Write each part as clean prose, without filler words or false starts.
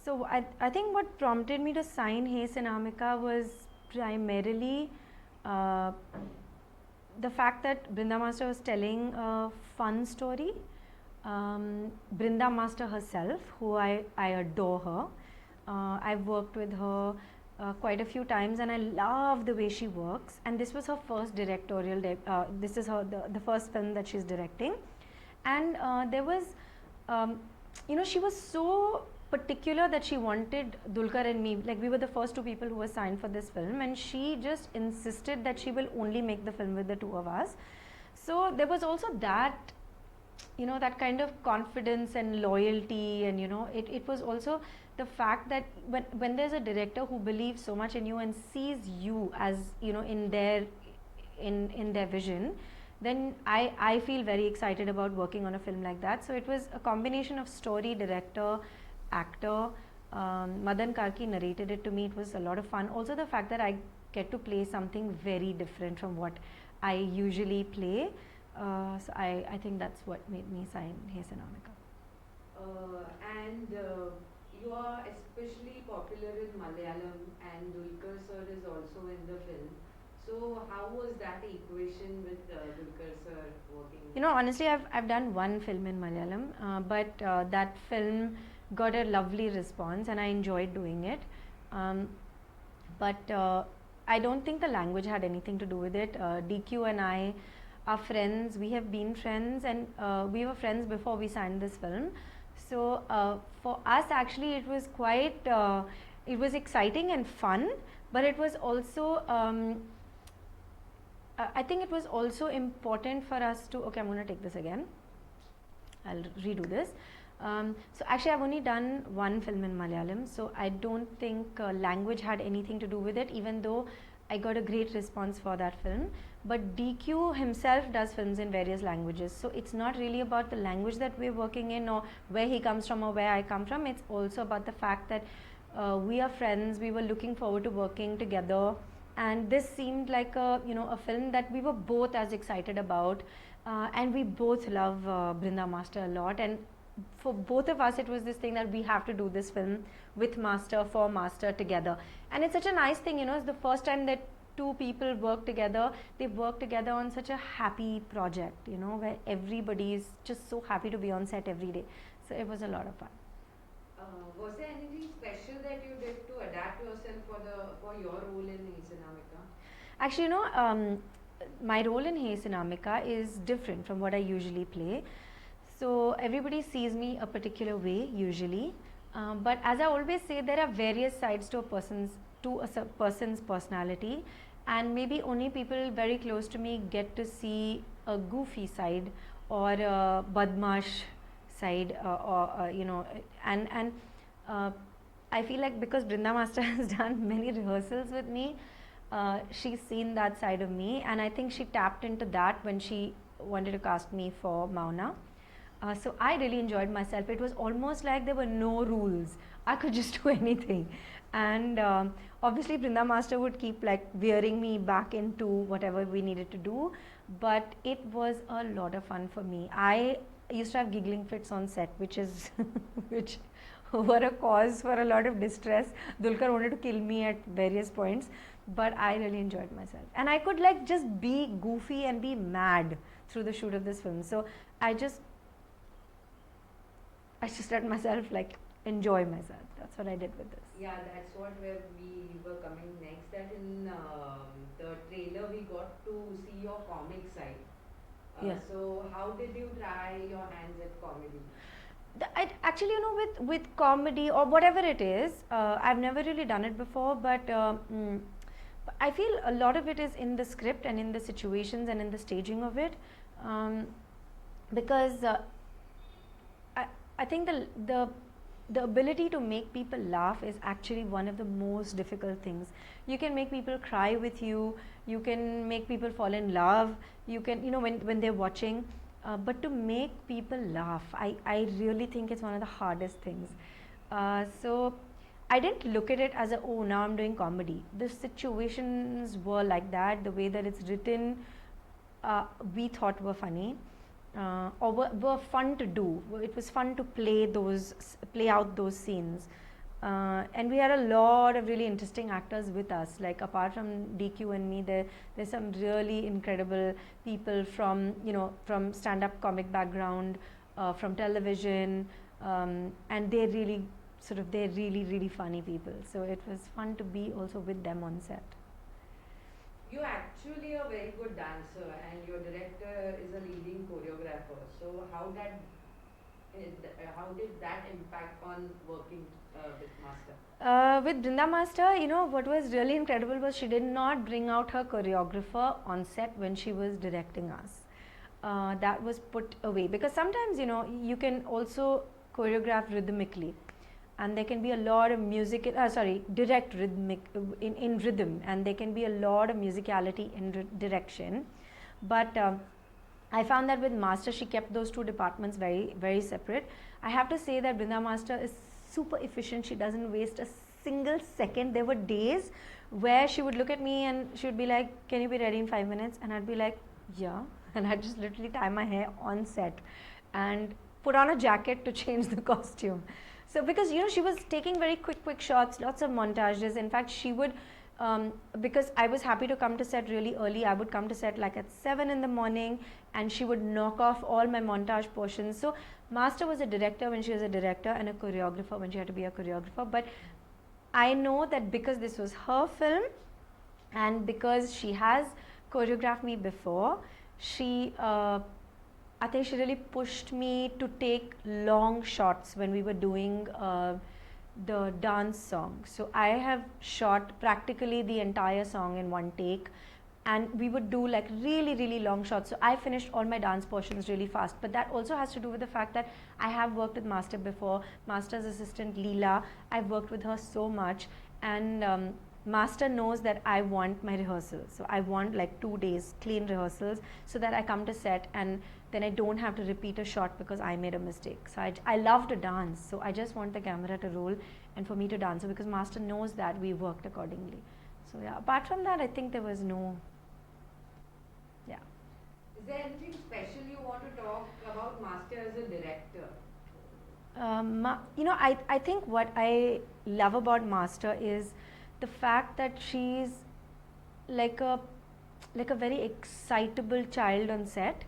So I think what prompted me to sign Hey Sinamika was primarily uh, the fact that Brinda Master was telling a fun story. Brinda Master herself, who I adore her. I've worked with her quite a few times and I love the way she works. And this was her first directorial, this is the first film that she's directing. And there was, she was so particular that she wanted Dulquer and me, like we were the first two people who were signed for this film, and she just insisted that she will only make the film with the two of us. So there was also that, that kind of confidence and loyalty, and it was also the fact that when there's a director who believes so much in you and sees you as, in their vision, then I feel very excited about working on a film like that. So it was a combination of story, director, actor. Madan Karki narrated it to me. It was a lot of fun. Also the fact that I get to play something very different from what I usually play. So I think that's what made me sign Hey Sinamika. And you are especially popular in Malayalam, and Dulquer sir is also in the film. So how was that equation with Dulquer sir working? Honestly, I've done one film in Malayalam, but that film got a lovely response and I enjoyed doing it. But I don't think the language had anything to do with it. DQ and I are friends. We have been friends, and we were friends before we signed this film. So for us, actually, it was quite, it was exciting and fun, but it was also, I think it was also important for us to, okay, I'm going to take this again. I'll redo this. So actually I've only done one film in Malayalam, so I don't think language had anything to do with it, even though I got a great response for that film. But DQ himself does films in various languages, so it's not really about the language that we're working in or where he comes from or where I come from. It's also about the fact that we are friends, we were looking forward to working together, and this seemed like a, a film that we were both as excited about, and we both love Brinda Master a lot, and for both of us it was this thing that we have to do this film with Master, for Master, together. And it's such a nice thing, it's the first time that two people work together. They work together on such a happy project, where everybody is just so happy to be on set every day. So it was a lot of fun. Was there anything special that you did to adapt yourself for your role in Hey Sinamika? Actually, my role in Hey Sinamika is different from what I usually play. So everybody sees me a particular way usually, but as I always say, there are various sides to a person's personality, and maybe only people very close to me get to see a goofy side or a badmash side, and I feel like because Brinda Master has done many rehearsals with me, she's seen that side of me, and I think she tapped into that when she wanted to cast me for Mauna. So I really enjoyed myself. It was almost like there were no rules. I could just do anything. And obviously Brinda Master would keep like veering me back into whatever we needed to do. But it was a lot of fun for me. I used to have giggling fits on set, which is which were a cause for a lot of distress. Dulquer wanted to kill me at various points, but I really enjoyed myself. And I could like just be goofy and be mad through the shoot of this film. So I just let myself like enjoy myself. That's what I did with this. Yeah, that's what where we were coming next. That in the trailer we got to see your comic side. Yeah. So how did you try your hands at comedy? Actually, with comedy or whatever it is, I've never really done it before, but I feel a lot of it is in the script and in the situations and in the staging of it, because I think the ability to make people laugh is actually one of the most difficult things. You can make people cry with you, you can make people fall in love, you can, when they're watching, but to make people laugh, I really think it's one of the hardest things. So I didn't look at it as a, oh, now I'm doing comedy. The situations were like that, the way that it's written, we thought were funny. Or were fun to do. It was fun to play out those scenes. And we had a lot of really interesting actors with us. Like apart from DQ and me, there's some really incredible people from from stand-up comic background, from television, and they're really funny people. So it was fun to be also with them on set. You're actually a very good dancer, and your director is a leading choreographer. So how did that impact on working with Master? With Brinda Master, what was really incredible was she did not bring out her choreographer on set when she was directing us. That was put away because sometimes, you can also choreograph rhythmically, and there can be a lot of direct rhythmic in rhythm, and there can be a lot of musicality in direction. But I found that with Master, she kept those two departments very, very separate. I have to say that Brinda Master is super efficient. She doesn't waste a single second. There were days where she would look at me and she would be like, "Can you be ready in 5 minutes?" And I'd be like, "Yeah." And I'd just literally tie my hair on set and put on a jacket to change the costume. So because she was taking very quick shots, lots of montages. In fact, she would because I was happy to come to set really early. I would come to set like at 7 in the morning, and she would knock off all my montage portions. So Master was a director when she was a director, and a choreographer when she had to be a choreographer. But I know that because this was her film, and because she has choreographed me before, I think she really pushed me to take long shots when we were doing the dance song. So I have shot practically the entire song in one take, and we would do like really long shots. So I finished all my dance portions really fast. But that also has to do with the fact that I have worked with Master before. Master's assistant Leela, I've worked with her so much, and Master knows that I want my rehearsals. So I want like 2 days clean rehearsals so that I come to set and then I don't have to repeat a shot because I made a mistake. So I love to dance. So I just want the camera to roll and for me to dance. So because Master knows that, we worked accordingly. So yeah, apart from that, I think there was no, yeah. Is there anything special you want to talk about Master as a director? I think what I love about Master is the fact that she's like a very excitable child on set.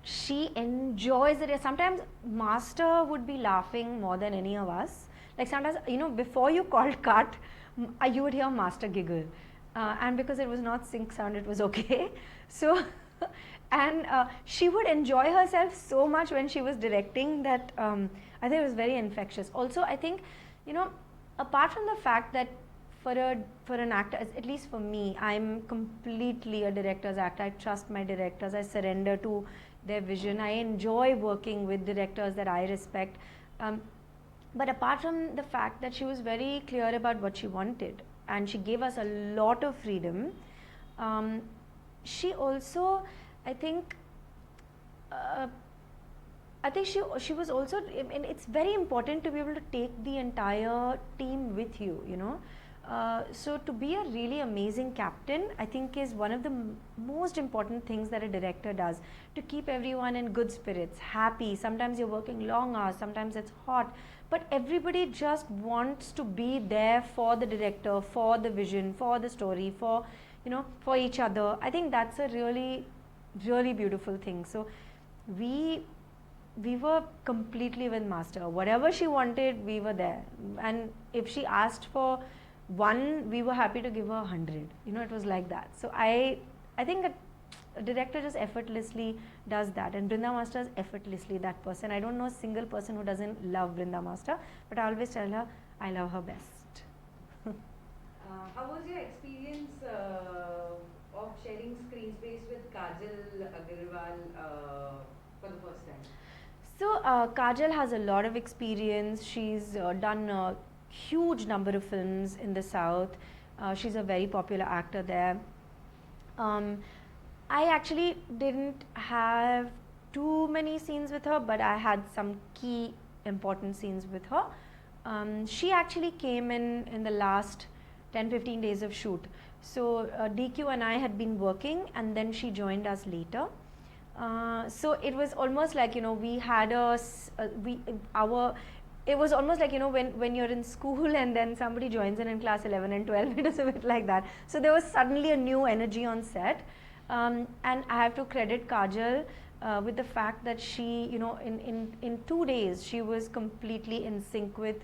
She enjoys it. Sometimes Master would be laughing more than any of us. Like sometimes, before you called cut, you would hear Master giggle. And because it was not sync sound, it was okay. So, and she would enjoy herself so much when she was directing that I think it was very infectious. Also, I think, apart from the fact that for an actor, at least for me, I'm completely a director's actor. I trust my directors. I surrender to their vision. I enjoy working with directors that I respect. But apart from the fact that she was very clear about what she wanted and she gave us a lot of freedom, she also, I think she was also, and it's very important to be able to take the entire team with you, So to be a really amazing captain, I think is one of the most important things that a director does, to keep everyone in good spirits, happy. Sometimes you're working long hours, sometimes it's hot, but everybody just wants to be there for the director, for the vision, for the story, for each other. I think that's a really, really beautiful thing. So we were completely with Master. Whatever she wanted, we were there. And if she asked for 1, we were happy to give her 100. It was like that. So I think a director just effortlessly does that, and Brinda Master is effortlessly that person. I don't know a single person who doesn't love Brinda Master, but I always tell her I love her best. How was your experience of sharing screen space with Kajal Agarwal for the first time? So Kajal has a lot of experience. She's done a huge number of films in the South. She's a very popular actor there. I actually didn't have too many scenes with her, but I had some key important scenes with her. She actually came in the last 10-15 days of shoot. So DQ and I had been working, and then she joined us later. So it was almost like we had it was almost like, when you're in school and then somebody joins in class 11 and 12, it was a bit like that. So there was suddenly a new energy on set. And I have to credit Kajal with the fact that she, in 2 days, she was completely in sync with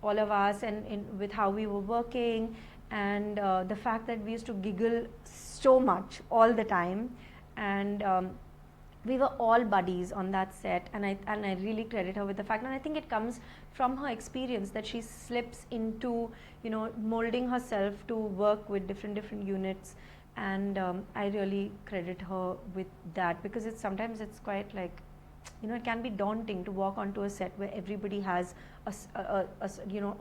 all of us and with how we were working, and the fact that we used to giggle so much all the time, and we were all buddies on that set, and I really credit her with the fact, and I think it comes from her experience that she slips into, molding herself to work with different units, and I really credit her with that, because sometimes it's quite like, it can be daunting to walk onto a set where everybody has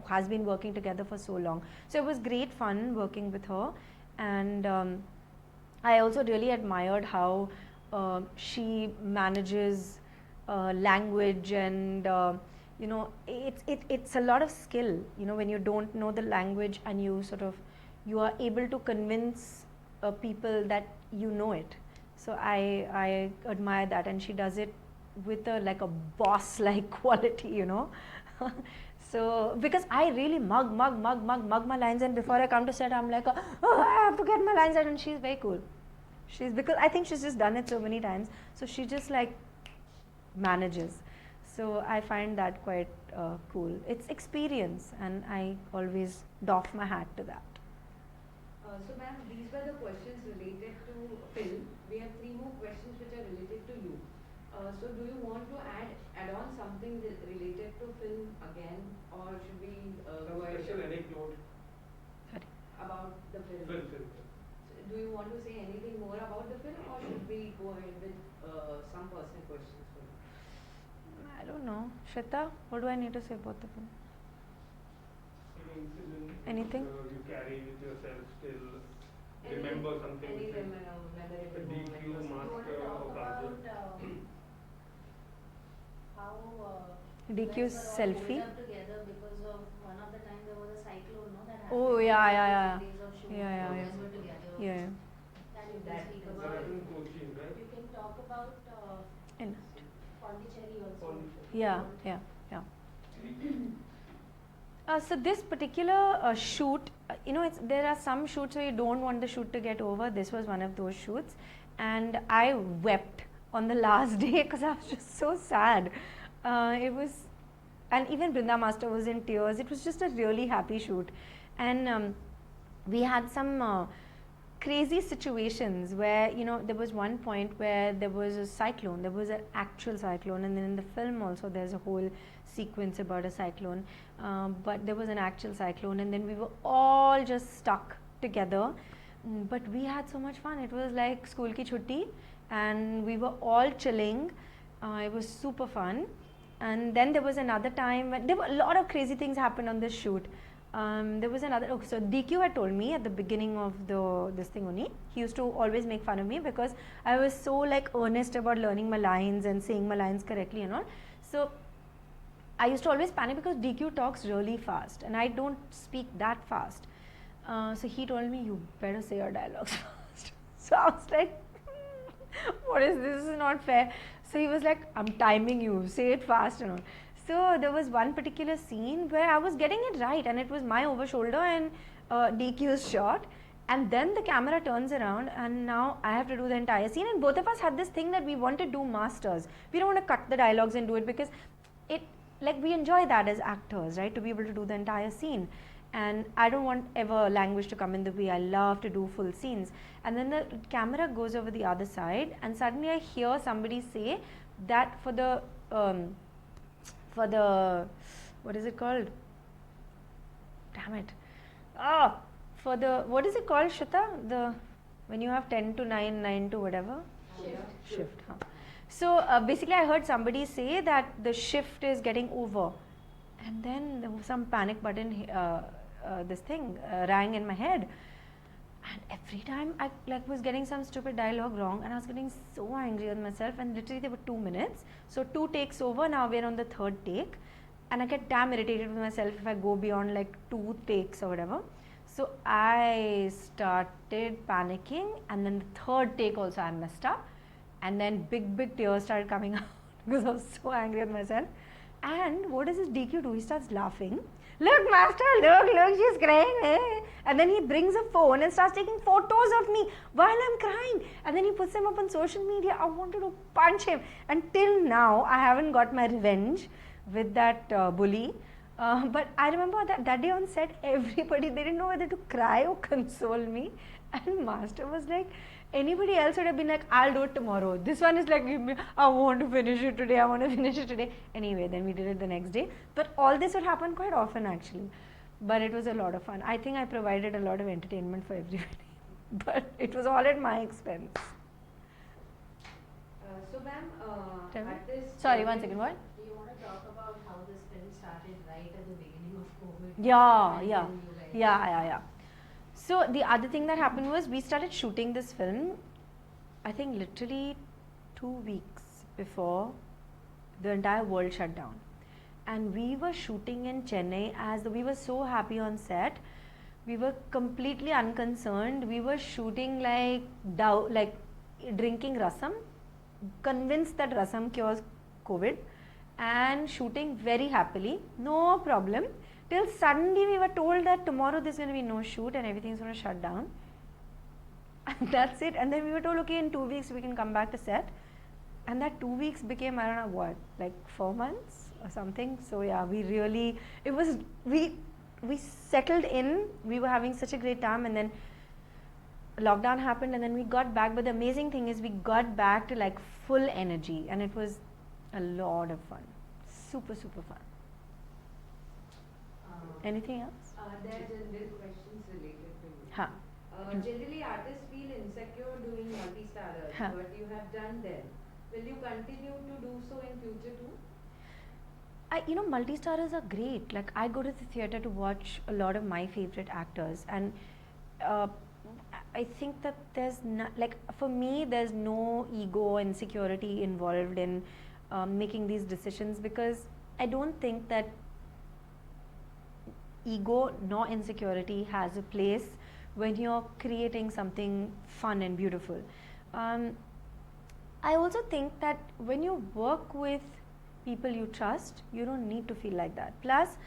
has been working together for so long. So it was great fun working with her, and I also really admired how she manages language, and it's a lot of skill, when you don't know the language and you are able to convince people that you know it. So I admire that, and she does it with a boss like quality, So because I really mug my lines, and before I come to set I'm like, oh, I have to get my lines out, and she's very cool. Because I think she's just done it so many times, so she just manages. So I find that quite cool. It's experience, and I always doff my hat to that. So ma'am, these were the questions related to film. We have 3 more questions which are related to you. So do you want to add on something related to film again, or should we some special anecdote about the film? Film. So do you want to say anything more about the film, or should we go ahead with some personal questions for you? I don't know. Shweta, what do I need to say about the film? Any incident Anything? You carry with yourself still? Any- Remember something? Any which is memorable the DQ moment? master or Kajal? How DQ's selfie? up together because of one of the time there was a cyclone, no, that happened. Oh, yeah. Days of shoot, Yeah. you guys were together. Yeah. That you can That- speak It's a about. reference to Cochin, right? You can talk about And Pondicherry also. Pondicherry. yeah. So this particular shoot, there are some shoots where you don't want the shoot to get over. This was one of those shoots, and I wept on the last day because I was just so sad. And even Brinda Master was in tears. It was just a really happy shoot, and we had some crazy situations where there was one point where there was a cyclone. There was an actual cyclone, and then in the film also there's a whole sequence about a cyclone. But there was an actual cyclone, and then we were all just stuck together. But we had so much fun. It was like school ki chutti, and we were all chilling. It was super fun. And then there was another time when there were a lot of crazy things happened on this shoot. There was another. Okay, so DQ had told me at the beginning of this thing only. He used to always make fun of me because I was so earnest about learning my lines and saying my lines correctly and all. So I used to always panic because DQ talks really fast, and I don't speak that fast. So he told me, you better say your dialogues fast. So I was like, what is this? This is not fair. So he was like, I'm timing you, say it fast and all. So there was one particular scene where I was getting it right, and it was my over shoulder and DQ's shot, and then the camera turns around, and now I have to do the entire scene, and both of us had this thing that we want to do masters. We don't want to cut the dialogues and do it because we enjoy that as actors, right, to be able to do the entire scene. And I don't want ever language to come in the way. I love to do full scenes. And then the camera goes over the other side, and suddenly I hear somebody say that for the what is it called? Damn it. For the, what is it called, Shweta? When you have 10 to 9, 9 to whatever? Shift. So basically I heard somebody say that the shift is getting over, and then there was some panic button, this thing rang in my head, and every time I was getting some stupid dialogue wrong, and I was getting so angry with myself, and literally there were 2 minutes, so 2 takes over, now we're on the 3rd take, and I get damn irritated with myself if I go beyond 2 takes or whatever. So I started panicking, and then the 3rd take also I messed up, and then big tears started coming out because I was so angry with myself. And what does this DQ do? He starts laughing. Look, master, look, she's crying. Eh? And then he brings a phone and starts taking photos of me while I'm crying. And then he puts them up on social media. I wanted to punch him. Until now, I haven't got my revenge with that bully. But I remember that day on set, everybody, they didn't know whether to cry or console me. And master was like, anybody else would have been like, I'll do it tomorrow. This one is like, I want to finish it today. Anyway, then we did it the next day. But all this would happen quite often actually. But it was a lot of fun. I think I provided a lot of entertainment for everybody. But it was all at my expense. So ma'am, Tell me. at this... Sorry, one second, what? Do you want to talk about how this film started right at the beginning of COVID? Yeah, And yeah. then you guys- Yeah. So the other thing that happened was we started shooting this film, I think literally 2 weeks before the entire world shut down. And we were shooting in Chennai we were so happy on set. We were completely unconcerned. We were shooting like drinking rasam, convinced that rasam cures COVID, and shooting very happily, no problem. Till suddenly we were told that tomorrow there's going to be no shoot and everything's going to shut down. And that's it. And then we were told, okay, in 2 weeks we can come back to set. And that 2 weeks became, I don't know what, like 4 months or something. So yeah, we settled in. We were having such a great time, and then lockdown happened, and then we got back. But the amazing thing is we got back to like full energy, and it was a lot of fun. Super fun. Anything else? There are general questions related to you. Huh. Generally, artists feel insecure doing multi-starrers, Huh. but you have done them. Will you continue to do so in future too? Multi-starrers are great. Like, I go to the theatre to watch a lot of my favorite actors, and I think that for me, there's no ego or insecurity involved in making these decisions, because I don't think that ego nor insecurity has a place when you're creating something fun and beautiful. I also think that when you work with people you trust, you don't need to feel like that. Plus,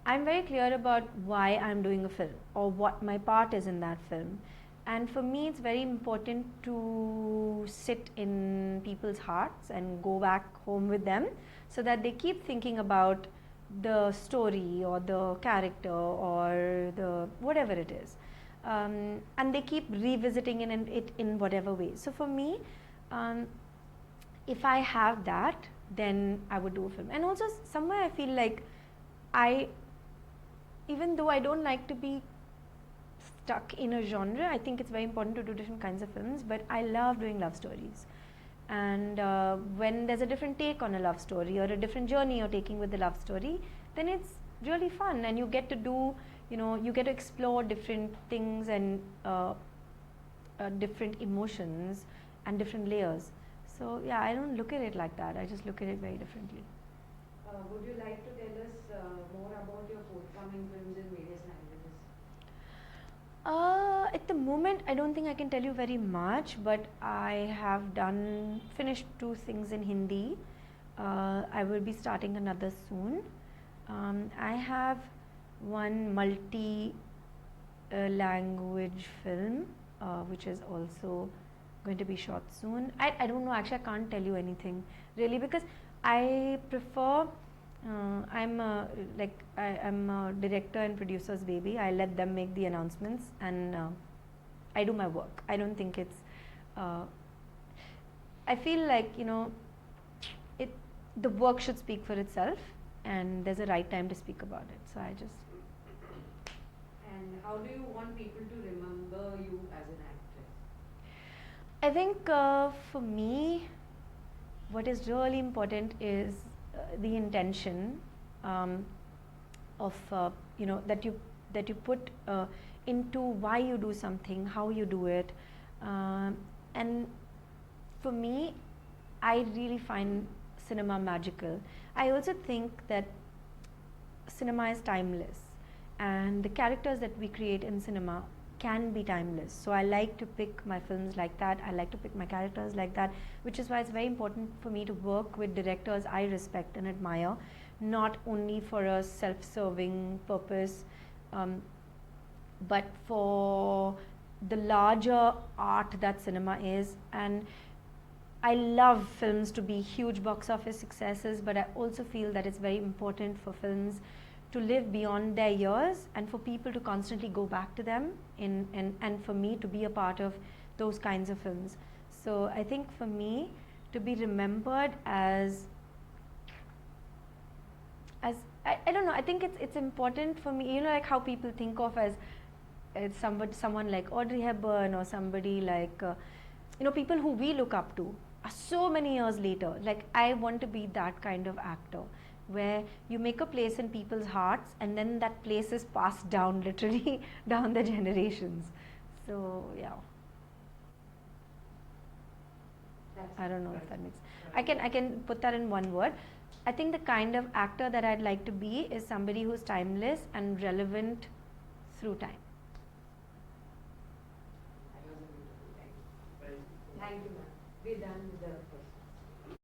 I'm very clear about why I'm doing a film or what my part is in that film. And for me, it's very important to sit in people's hearts and go back home with them, so that they keep thinking about the story or the character or the whatever it is, and they keep revisiting it in whatever way. So for me, if I have that, then I would do a film. And also somewhere I feel like even though I don't like to be stuck in a genre, I think it's very important to do different kinds of films, but I love doing love stories. And when there's a different take on a love story or a different journey you're taking with the love story, then it's really fun, and you get to do, you get to explore different things and different emotions and different layers. So yeah, I don't look at it like that. I just look at it very differently. Would you like to tell us more about your forthcoming films in various languages? At the moment, I don't think I can tell you very much, but I have finished 2 things in Hindi. I will be starting another soon. I have one multi-language film, which is also going to be shot soon. I don't know, actually I can't tell you anything really, because I prefer, I'm a director and producer's baby. I let them make the announcements, and I do my work. I don't think it's, I feel like, the work should speak for itself, and there's a right time to speak about it. So I just. And how do you want people to remember you as an actress? I think for me, what is really important is the intention of that you put into why you do something, how you do it, and for me, I really find cinema magical. I also think that cinema is timeless, and the characters that we create in cinema can be timeless. So I like to pick my films like that. I like to pick my characters like that, which is why it's very important for me to work with directors I respect and admire, not only for a self-serving purpose, but for the larger art that cinema is. And I love films to be huge box office successes, but I also feel that it's very important for films to live beyond their years and for people to constantly go back to them and for me to be a part of those kinds of films. So I think for me to be remembered as I don't know, I think it's important for me, like how people think of as someone like Audrey Hepburn or somebody like people who we look up to are so many years later. Like I want to be that kind of actor where you make a place in people's hearts and then that place is passed down literally down the generations. So yeah, I don't know if that makes. I can put that in one word. I think the kind of actor that I'd like to be is somebody who's timeless and relevant through time. That was a beautiful. Thank you, ma'am. We're done with the question.